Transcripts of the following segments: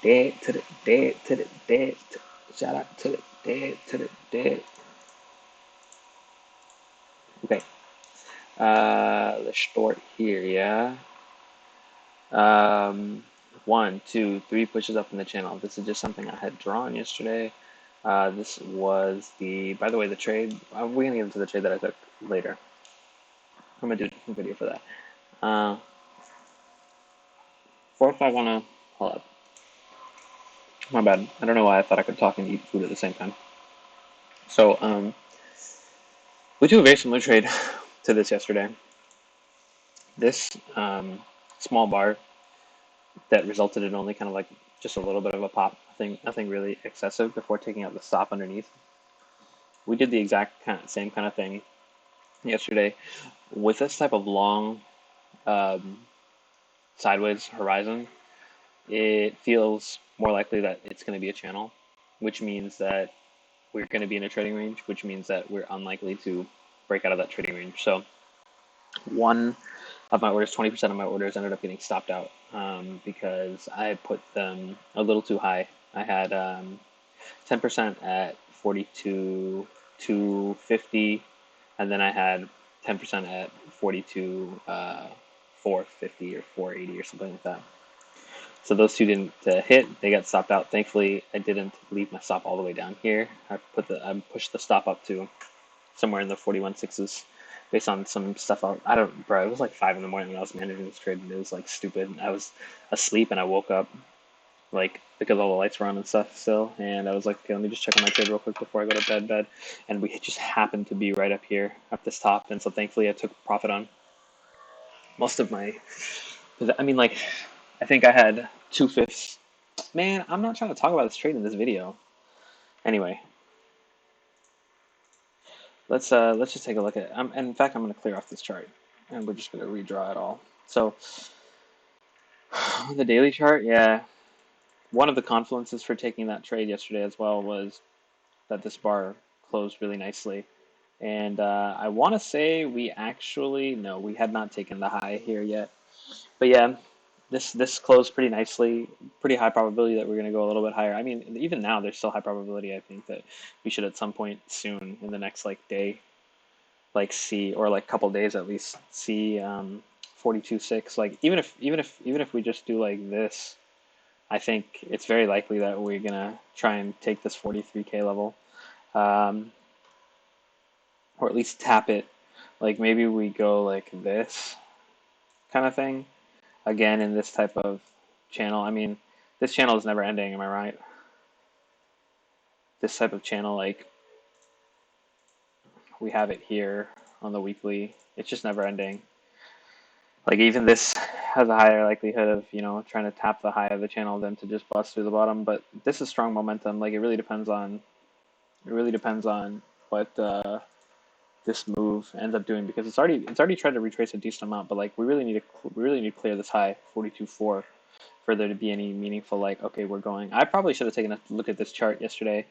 dead, to the dead, to the dead. Shout out to the dead, to the dead. Okay. Let's start here, yeah. Um, 1, 2, 3 pushes up in the channel. This is just something I had drawn yesterday. This was by the way, the trade. We're gonna get into the trade that I took later. I'm gonna do a different video for that. 4 5 wanna hold up. My bad. I don't know why I thought I could talk and eat food at the same time. So, we do a very similar trade to this yesterday. This small bar that resulted in only kind of like just a little bit of a pop, nothing really excessive before taking out the stop underneath. We did the exact same kind of thing yesterday with this type of long um, sideways horizon. It feels more likely that it's going to be a channel, which means that we're going to be in a trading range, which means that we're unlikely to break out of that trading range. So one of my orders, 20% of my orders ended up getting stopped out because I put them a little too high. I had 10% at 42 250, and then I had 10% at 42 450 or 480 or something like that. So those two didn't hit. They got stopped out. Thankfully, I didn't leave my stop all the way down here. I pushed the stop up to somewhere in the 41.6s based on some stuff out. I don't, bro, it was like 5 in the morning when I was managing this trade, and it was like stupid. I was asleep and I woke up like because all the lights were on and stuff still, and I was like, okay, let me just check on my trade real quick before I go to bed. And we just happened to be right up here at this top, and so thankfully I took profit on most of my. I mean, like, I think I had 2/5. Man, I'm not trying to talk about this trade in this video. Anyway, let's just take a look at it. And in fact, I'm going to clear off this chart, and we're just going to redraw it all. So on the daily chart, yeah, one of the confluences for taking that trade yesterday as well was that this bar closed really nicely. And I want to say no, we had not taken the high here yet. But yeah, this closed pretty nicely. Pretty high probability that we're going to go a little bit higher. I mean, even now, there's still high probability, I think, that we should at some point soon in the next like day, like see, or like couple days at least, see 42.6. Like even if we just do like this, I think it's very likely that we're gonna try and take this 43K level, um, or at least tap it. Like maybe we go like this kind of thing again in this type of channel. I mean, this channel is never ending, am I right? This type of channel, like we have it here on the weekly, it's just never ending. Like even this has a higher likelihood of, trying to tap the high of the channel than to just bust through the bottom. But this is strong momentum. Like it really depends on what this move ends up doing, because it's already tried to retrace a decent amount, but like we really need to clear this high 42.4 for there to be any meaningful, like, okay, we're going. I probably should have taken a look at this chart yesterday,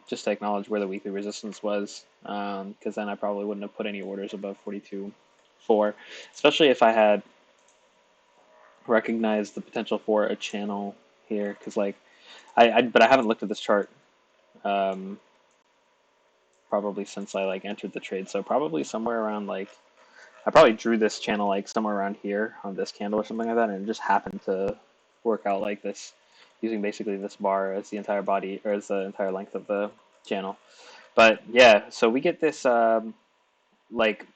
just to acknowledge where the weekly resistance was, because then I probably wouldn't have put any orders above 42.4, especially if I had recognized the potential for a channel here, because like but I haven't looked at this chart um, probably since I like entered the trade, so probably somewhere around like I probably drew this channel like somewhere around here on this candle or something like that, and it just happened to work out like this, using basically this bar as the entire body, or as the entire length of the channel. But yeah, so we get this like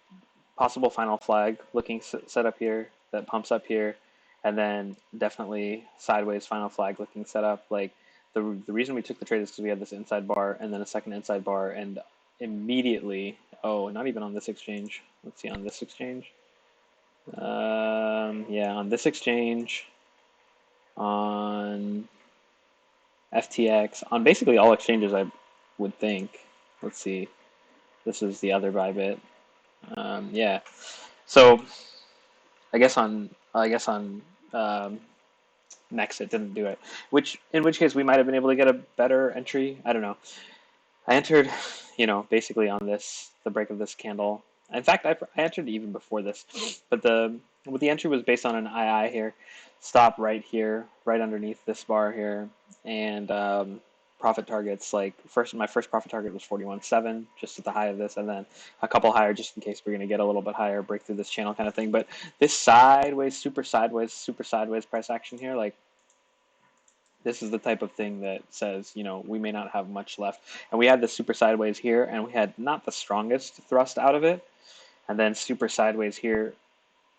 possible final flag looking set up here that pumps up here, and then definitely sideways final flag looking setup. Like the reason we took the trade is because we had this inside bar and then a second inside bar, and immediately, oh, not even on this exchange. Let's see, on this exchange. Yeah, on this exchange, on FTX, on basically all exchanges, I would think. Let's see. This is the other Bybit. Yeah. So I guess on next it didn't do it. In which case we might have been able to get a better entry. I don't know. I entered, basically on the break of this candle. In fact, I entered even before this, but the entry was based on an II here, stop right here, right underneath this bar here, and profit targets like my first profit target was 41.7, just at the high of this, and then a couple higher just in case we're gonna get a little bit higher, break through this channel kind of thing. But this super sideways price action here, like this is the type of thing that says, we may not have much left. And we had the super sideways here, and we had not the strongest thrust out of it, and then super sideways here.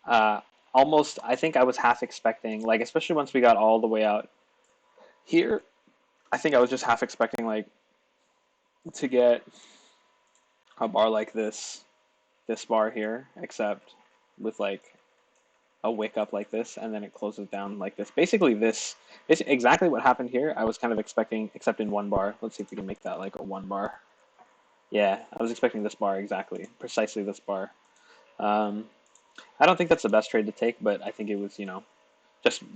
Uh, Almost, I think I was half expecting, like, especially once we got all the way out here, I think I was just half expecting, like, to get a bar like this bar here, except with, like, a wick up like this, and then it closes down like this. Basically, this is exactly what happened here. I was kind of expecting, except in one bar. Let's see if we can make that like a one bar. Yeah, I was expecting this bar exactly, precisely this bar. Um, I don't think that's the best trade to take, but I think it was, just the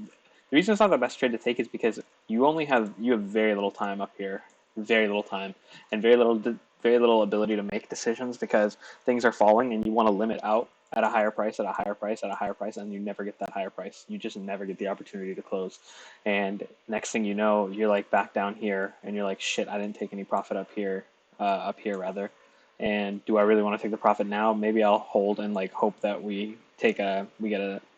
reason it's not the best trade to take is because you have very little time up here, very little time, and very little ability to make decisions because things are falling and you want to limit out at a higher price, at a higher price, at a higher price, and you never get that higher price. You just never get the opportunity to close. And next thing you know, you're like back down here, and you're like, shit, I didn't take any profit up here rather. And do I really want to take the profit now? Maybe I'll hold and like hope that we get a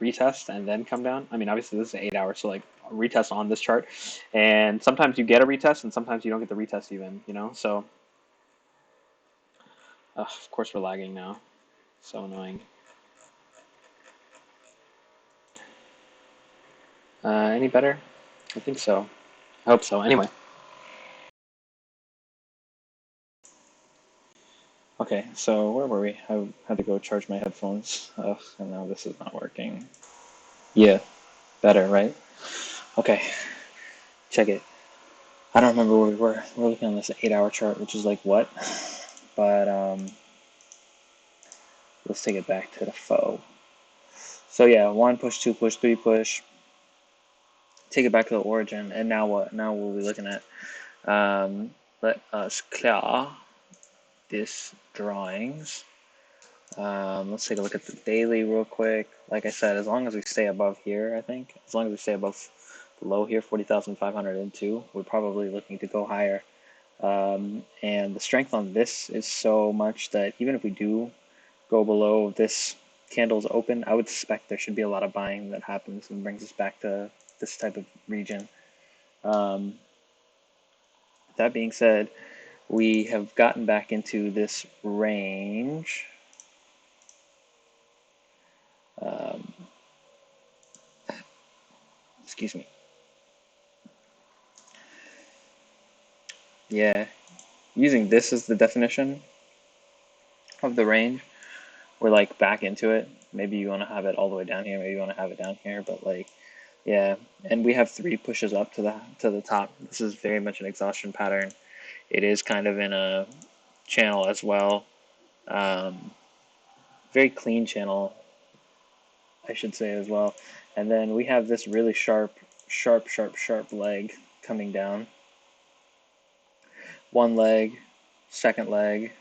retest and then come down. I mean, obviously this is 8 hours, so like a retest on this chart, and sometimes you get a retest and sometimes you don't get the retest even. So of course we're lagging now. So annoying. Any better? I think so. I hope so. Anyway. Okay, so where were we? I had to go charge my headphones. Ugh, and now this is not working. Yeah, better, right? Okay, check it. I don't remember where we were. We're looking on this 8 hour chart, which is like what? But let's take it back to the foe. So yeah, 1 push, 2 push, 3 push. Take it back to the origin, and now what? Now we'll be looking at. Let us clear this drawings. Let's take a look at the daily real quick. Like I said, as long as we stay above here, I think, as long as we stay above the low here, 40,502, we're probably looking to go higher. And the strength on this is so much that even if we do go below this candle's open, I would suspect there should be a lot of buying that happens and brings us back to this type of region. Um, that being said, we have gotten back into this range. Excuse me. Yeah, using this as the definition of the range, we're like back into it. Maybe you want to have it all the way down here, maybe you want to have it down here, but like, yeah. And we have 3 pushes up to the top. This is very much an exhaustion pattern. It is kind of in a channel as well. Very clean channel, I should say as well. And then we have this really sharp leg coming down. One leg, second leg.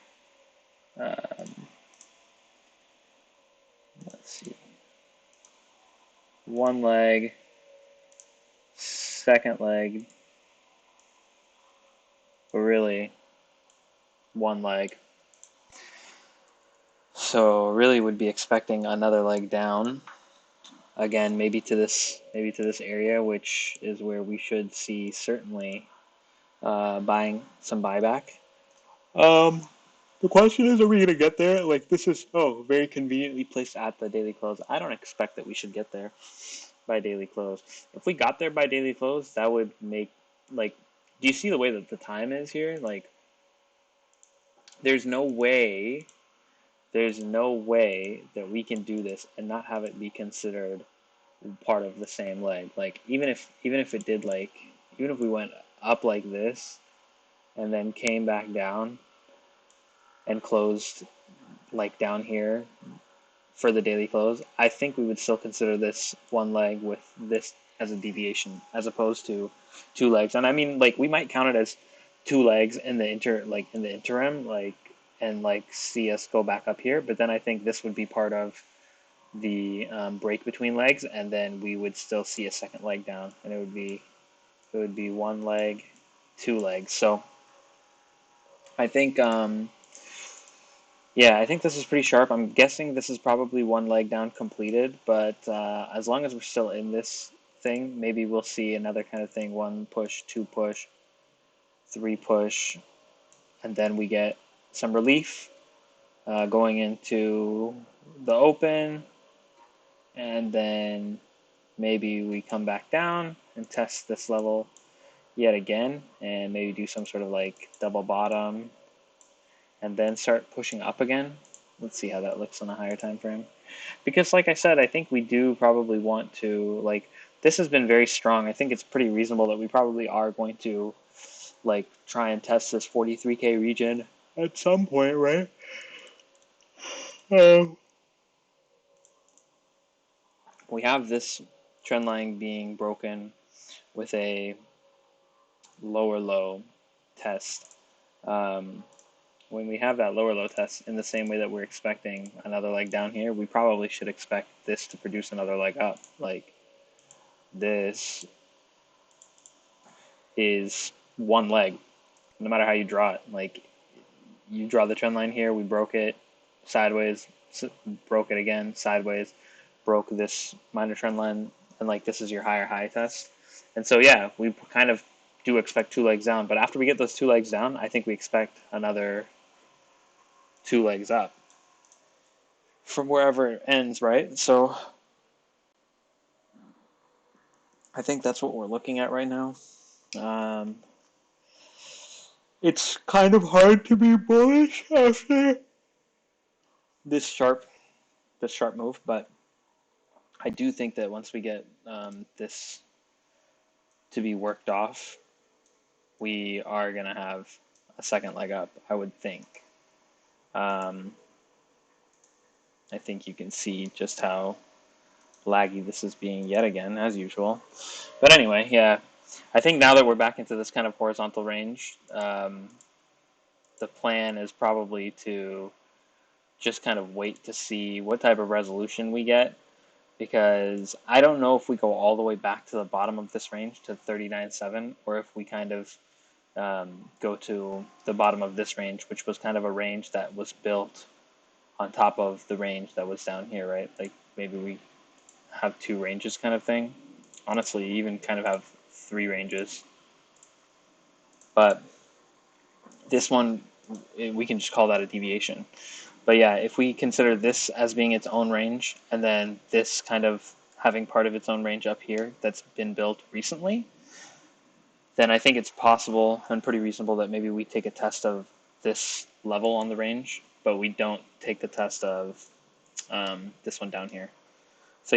Let's see. One leg, second leg, but really one leg. So really would be expecting another leg down. Again, maybe to this area, which is where we should see certainly buying some buyback. The question is, are we going to get there? Like, this is, very conveniently placed at the daily close. I don't expect that we should get there by daily close. If we got there by daily close, that would make, like, do you see the way that the time is here? Like, there's no way that we can do this and not have it be considered part of the same leg. Like, even if it did, like, even if we went up like this and then came back down and closed like down here for the daily close, I think we would still consider this one leg with this as a deviation as opposed to 2 legs. And I mean, like, we might count it as 2 legs in the interim, like, and like see us go back up here. But then I think this would be part of the break between legs, and then we would still see a second leg down, and it would be one leg, two legs. So I think yeah, I think this is pretty sharp. I'm guessing this is probably one leg down completed, but as long as we're still in this thing, maybe we'll see another kind of thing: one push, two push, three push, and then we get some relief going into the open, and then maybe we come back down and test this level yet again, and maybe do some sort of like double bottom, and then start pushing up again. Let's see how that looks on a higher time frame. Because like I said, I think we do probably want to, like, this has been very strong. I think it's pretty reasonable that we probably are going to like try and test this 43K region at some point, right? Um, we have this trend line being broken with a lower low test. Um, when we have that lower low test in the same way that we're expecting another leg down here, we probably should expect this to produce another leg up. Like, this is one leg, no matter how you draw it. Like, you draw the trend line here, we broke it sideways, broke it again sideways, broke this minor trend line, and like this is your higher high test. And so yeah, we kind of do expect two legs down, but after we get those two legs down, I think we expect another two legs up from wherever it ends, right? So I think that's what we're looking at right now. Um, it's kind of hard to be bullish after this sharp move, but I do think that once we get this to be worked off, we are going to have a second leg up, I would think. Um, I think you can see just how laggy this is being yet again, as usual. But anyway, yeah, I think now that we're back into this kind of horizontal range, the plan is probably to just kind of wait to see what type of resolution we get, because I don't know if we go all the way back to the bottom of this range to 39.7, or if we kind of go to the bottom of this range, which was kind of a range that was built on top of the range that was down here, right? Like maybe we have two ranges kind of thing. Honestly, you even kind of have three ranges. But this one, we can just call that a deviation. But yeah, if we consider this as being its own range, and then this kind of having part of its own range up here that's been built recently, then I think it's possible and pretty reasonable that maybe we take a test of this level on the range, but we don't take the test of this one down here.